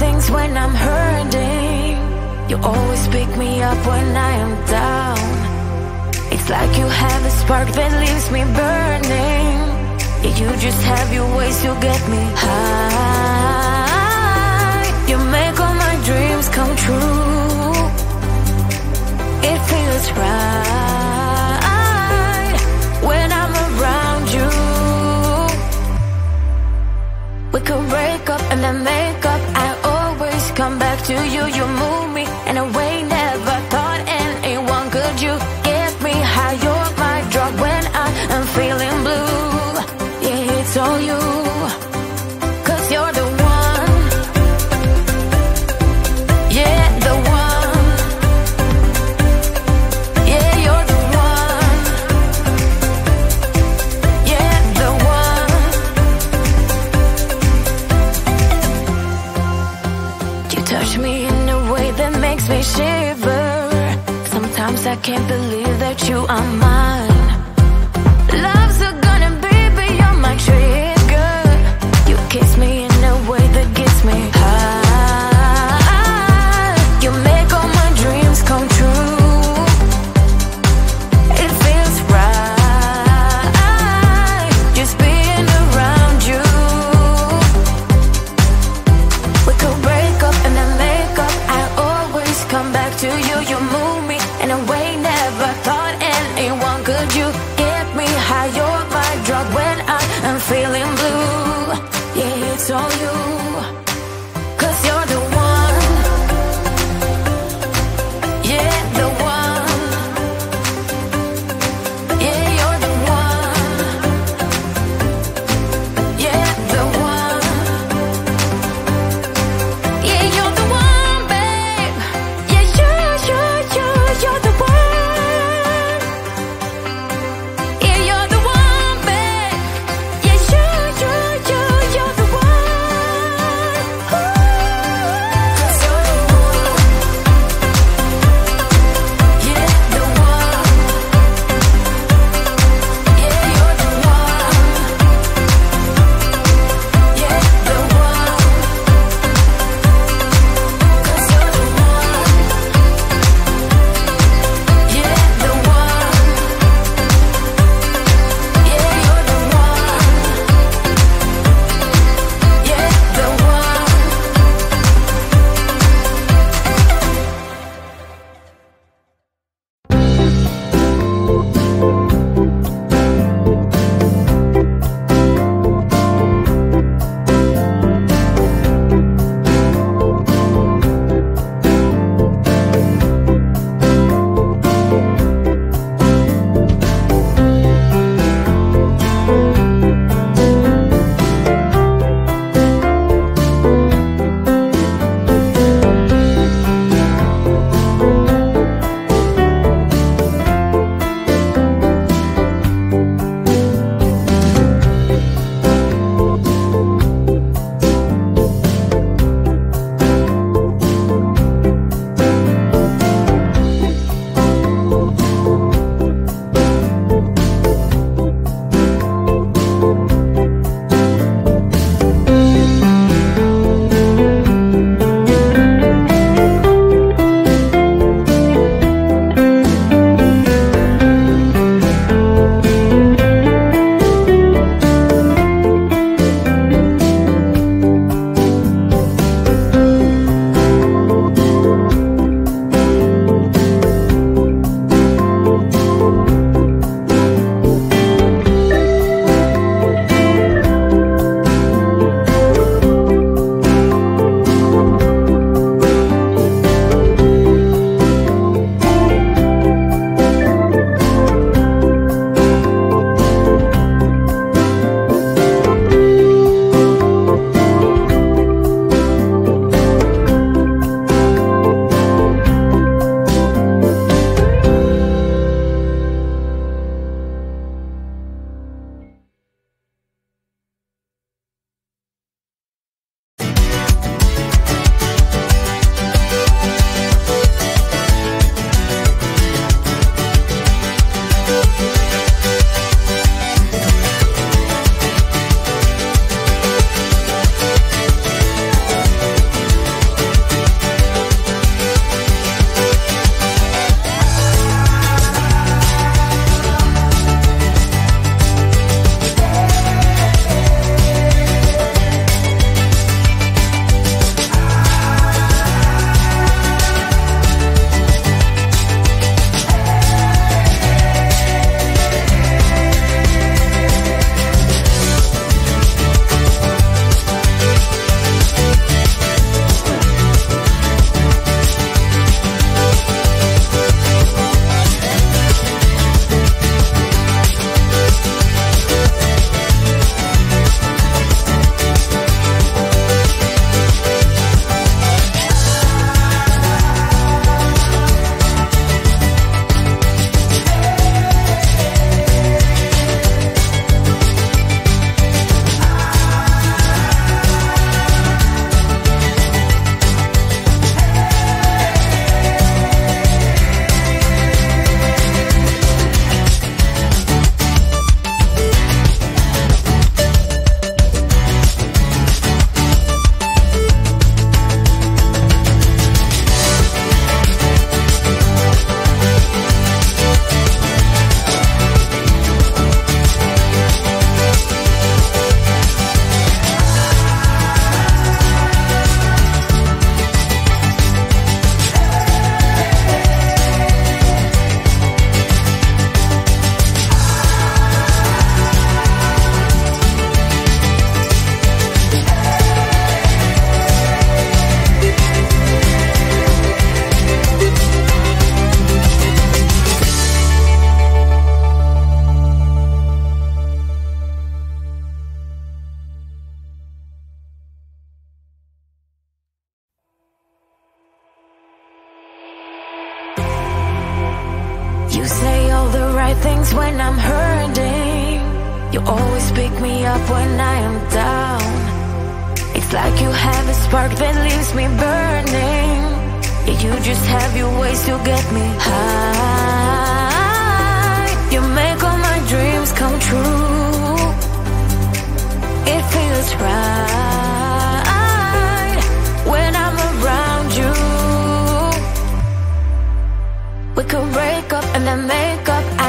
things when I'm hurting. You always pick me up when I am down. It's like you have a spark that leaves me burning. Yeah, you just have your ways to get me high. You make all my dreams come true. It feels right when I'm around you. We could break up and then make up. I always come back to you. You move me in a way never thought anyone could. You get me high. You're my drug when I am feeling blue. Yeah, it's all you, 'cause you're the one. Yeah, the one. Yeah, you're the one. Yeah, the one. You touch me in a way that makes me shiver. Sometimes I can't believe that you are mine. Love's gonna be beyond my trigger. You kiss me in a way that gets me high. You make all my dreams come true. It feels right just being around you. We could break up and then make up. I always come back to you. You move me in a way never thought anyone could. You say all the right things when I'm hurting. You always pick me up when I am down. It's like you have a spark that leaves me burning. Yeah, you just have your ways to get me high. You make all my dreams come true. It feels right when I'm around you. We could break up and then make up.